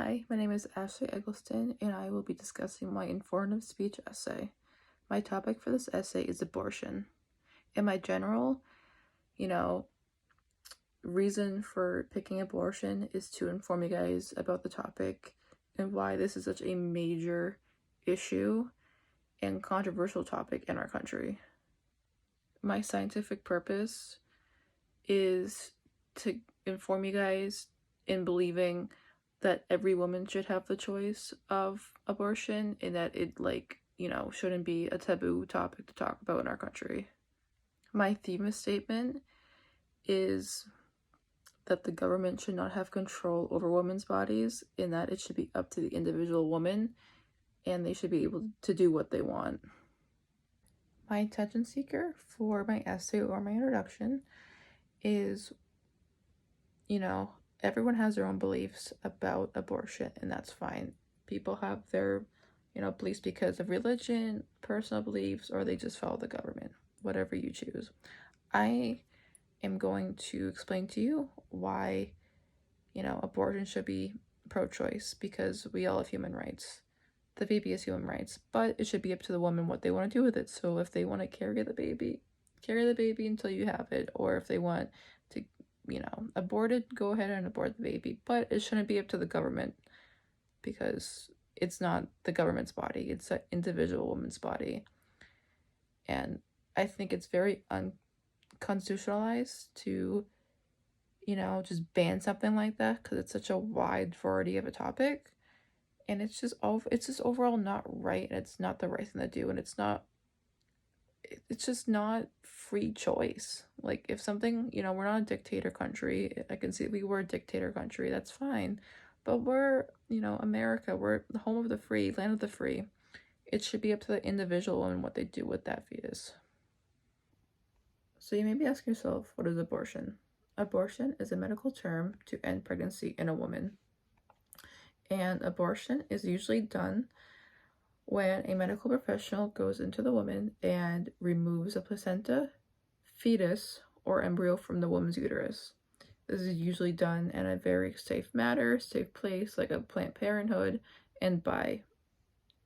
Hi, my name is Ashley Eggleston, and I will be discussing my informative speech essay. My topic for this essay is abortion. And my general, you know, reason for picking abortion is to inform you guys about the topic and why this is such a major issue and controversial topic in our country. My scientific purpose is to inform you guys in believing that every woman should have the choice of abortion and that it shouldn't be a taboo topic to talk about in our country. My theme statement is that the government should not have control over women's bodies and that it should be up to the individual woman and they should be able to do what they want. My attention seeker for my essay or my introduction is, everyone has their own beliefs about abortion, and that's fine. People have their, beliefs because of religion, personal beliefs, or they just follow the government, whatever you choose. I am going to explain to you why, abortion should be pro-choice, because we all have human rights. The baby has human rights, but it should be up to the woman what they want to do with it. So if they want to carry the baby until you have it, or if they want to abort it, go ahead and abort the baby. But it shouldn't be up to the government because it's not the government's body, it's an individual woman's body. And I think it's very unconstitutionalized to, just ban something like that because it's such a wide variety of a topic. And it's just overall not right, and it's not the right thing to do, and it's just not free choice. Like, if something, we're not a dictator country. I can see if we were a dictator country, that's fine. But we're, America, we're the home of the free, land of the free. It should be up to the individual and what they do with that fetus. So you may be asking yourself, what is abortion? Abortion is a medical term to end pregnancy in a woman. And abortion is usually done when a medical professional goes into the woman and removes a placenta, fetus, or embryo from the woman's uterus. This is usually done in a very safe place, like a Planned Parenthood, and by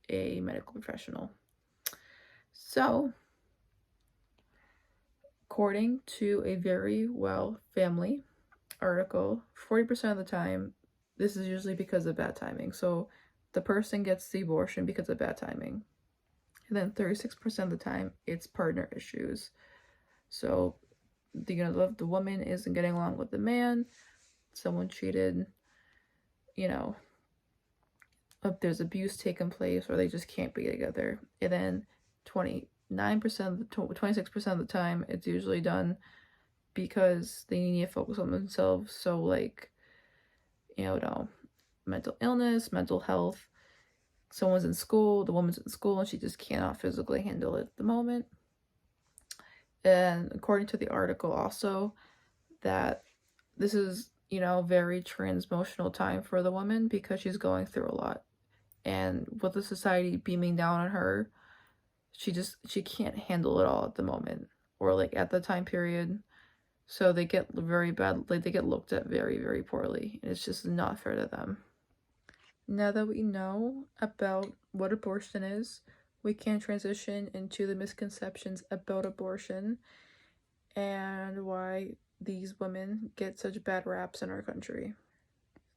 a medical professional. So, according to a Verywell Family article, 40% of the time, this is usually because of bad timing. So, the person gets the abortion because of bad timing. And then 36% of the time, it's partner issues. So, the woman isn't getting along with the man, someone cheated, if there's abuse taking place, or they just can't be together. And then 26% of the time, it's usually done because they need to focus on themselves. So, mental illness, mental health. Someone's in school, the woman's in school, and she just cannot physically handle it at the moment. And according to the article also, that this is, very transemotional time for the woman because she's going through a lot. And with the society beaming down on her, she can't handle it all at the moment, or at the time period. So they get very bad, they get looked at very, very poorly, and it's just not fair to them. Now that we know about what abortion is, we can transition into the misconceptions about abortion and why these women get such bad raps in our country.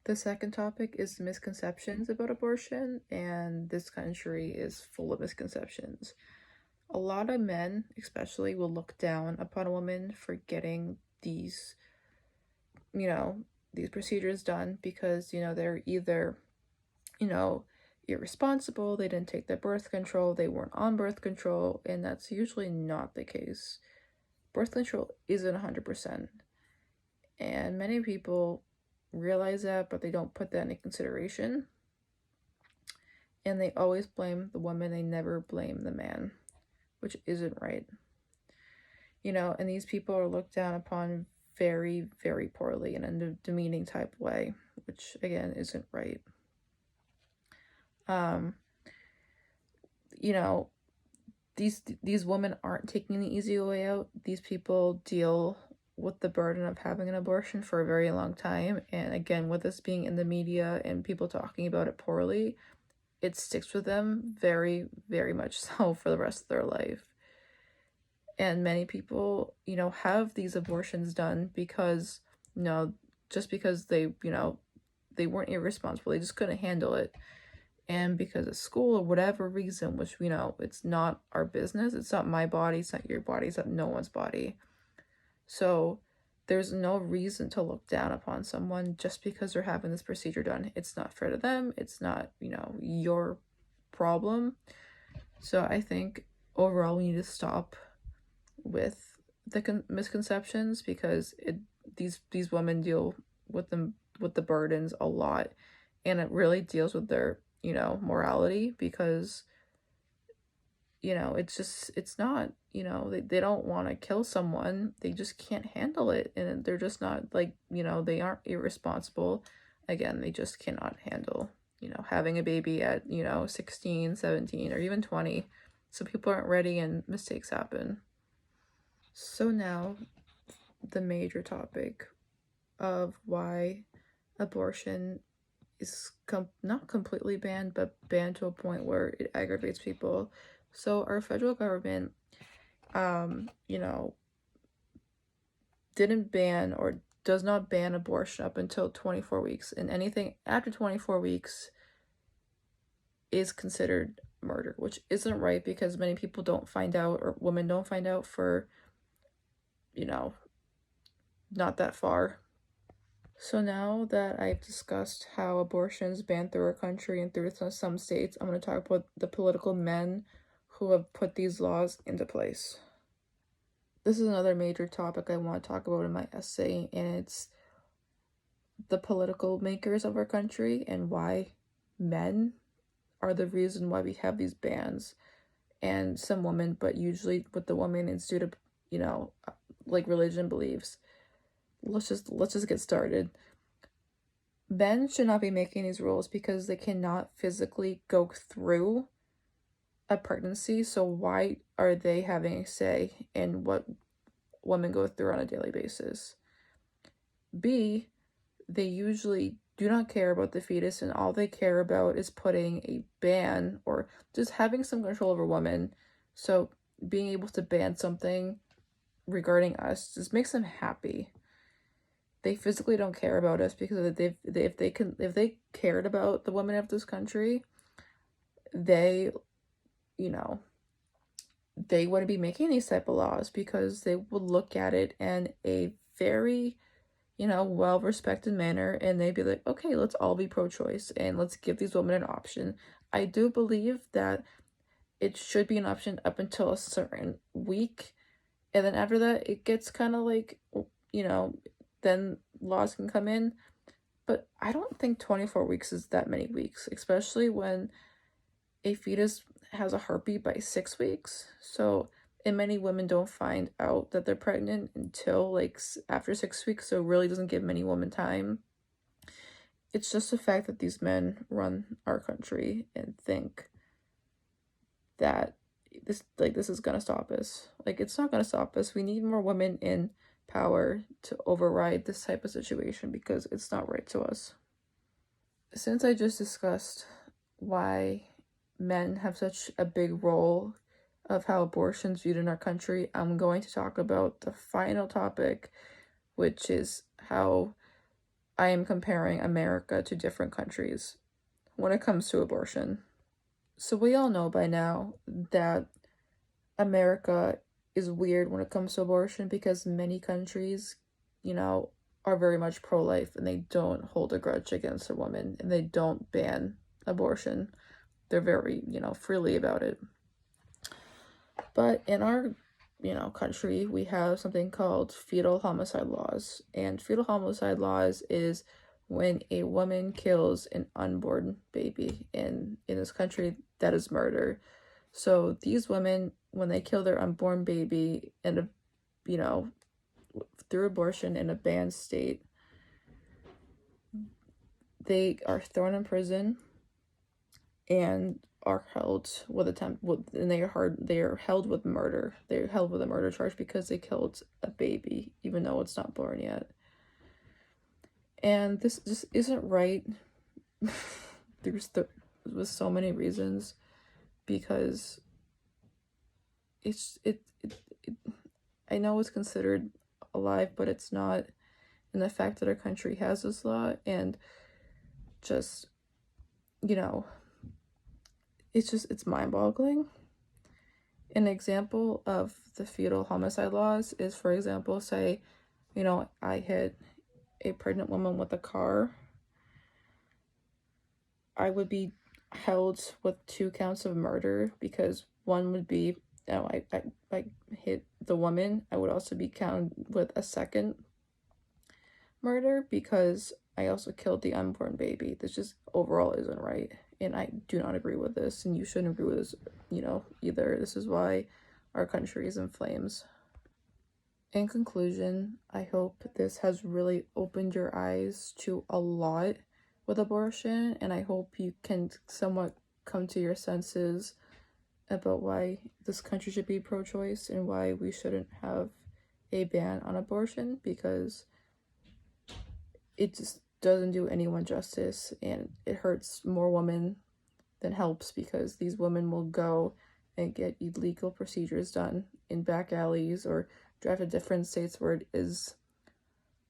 The second topic is misconceptions about abortion, and this country is full of misconceptions. A lot of men, especially, will look down upon a woman for getting these procedures done because, they're either, irresponsible, they didn't take their birth control, they weren't on birth control, and that's usually not the case. Birth control isn't 100%. And many people realize that, but they don't put that into consideration. And they always blame the woman, they never blame the man, which isn't right. And these people are looked down upon very, very poorly in a demeaning type way, which again isn't right. These women aren't taking the easy way out. These people deal with the burden of having an abortion for a very long time. And again, with this being in the media and people talking about it poorly, it sticks with them very, very much so for the rest of their life. And many people, have these abortions done because, just because they weren't irresponsible, they just couldn't handle it. And because of school or whatever reason, which we know it's not our business, it's not my body, it's not your body, it's not no one's body. So there's no reason to look down upon someone just because they're having this procedure done. It's not fair to them. It's not, your problem. So I think overall we need to stop with the misconceptions, because these women deal with the burdens a lot, and it really deals with their morality, because it's not, they don't want to kill someone, they just can't handle it, and they're just not like, they aren't irresponsible. Again, they just cannot handle having a baby at 16, 17, or even 20. So people aren't ready and mistakes happen. So now the major topic of why abortion is not completely banned, but banned to a point where it aggravates people. So our federal government, didn't ban or does not ban abortion up until 24 weeks. And anything after 24 weeks is considered murder, which isn't right, because many people don't find out, or women don't find out for, not that far. So now that I've discussed how abortion is banned through our country and through some states, I'm going to talk about the political men who have put these laws into place. This is another major topic I want to talk about in my essay, and it's the political makers of our country and why men are the reason why we have these bans. And some women, but usually with the women, it's due to, like religion beliefs. Let's just get started. Men should not be making these rules because they cannot physically go through a pregnancy. So why are they having a say in what women go through on a daily basis? B, they usually do not care about the fetus, and all they care about is putting a ban or just having some control over women. So being able to ban something regarding us just makes them happy. They physically don't care about us, because if they cared about the women of this country, they wouldn't be making these type of laws, because they would look at it in a very well-respected manner, and they'd be like, okay, let's all be pro-choice and let's give these women an option. I do believe that it should be an option up until a certain week, and then after that it gets kind of like, then laws can come in. But I don't think 24 weeks is that many weeks, especially when a fetus has a heartbeat by 6 weeks. So, and many women don't find out that they're pregnant until like after 6 weeks, so it really doesn't give many women time. It's just the fact that these men run our country and think that this is gonna stop us. Like, it's not gonna stop us. We need more women in power to override this type of situation, because it's not right to us. Since I just discussed why men have such a big role of how abortion's viewed in our country, I'm going to talk about the final topic, which is how I am comparing America to different countries when it comes to abortion. So we all know by now that America is weird when it comes to abortion, because many countries, are very much pro-life, and they don't hold a grudge against a woman, and they don't ban abortion. They're very, freely about it. But in our, country, we have something called fetal homicide laws. And fetal homicide laws is when a woman kills an unborn baby. In this country, that is murder. So these women, when they kill their unborn baby and, through abortion in a banned state, they are thrown in prison, and are held with and they are held with murder. They're held with a murder charge because they killed a baby, even though it's not born yet. And this just isn't right. With so many reasons, because it I know it's considered alive, but it's not. And the fact that our country has this law, and just, you know, it's mind-boggling. An example of the fetal homicide laws is, for example, say, I hit a pregnant woman with a car. I would be held with 2 counts of murder, because one would be, I hit the woman. I would also be counted with a second murder because I also killed the unborn baby. This just overall isn't right, and I do not agree with this, and you shouldn't agree with this, either. This is why our country is in flames. In conclusion, I hope this has really opened your eyes to a lot with abortion, and I hope you can somewhat come to your senses about why this country should be pro-choice and why we shouldn't have a ban on abortion, because it just doesn't do anyone justice, and it hurts more women than helps, because these women will go and get illegal procedures done in back alleys or drive to different states where it is,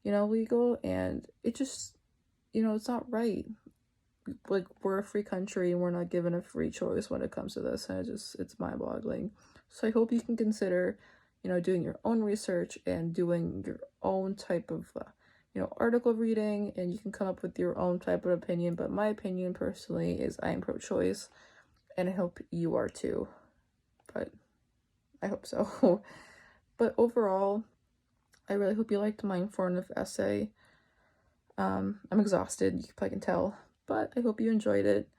legal, and it just, it's not right. Like, we're a free country and we're not given a free choice when it comes to this, and it's mind-boggling. So I hope you can consider, doing your own research and doing your own type of article reading, and you can come up with your own type of opinion. But my opinion personally is I am pro-choice, and I hope you are too. But I hope so. But overall, I really hope you liked my informative essay. I'm exhausted, you probably can tell, but I hope you enjoyed it.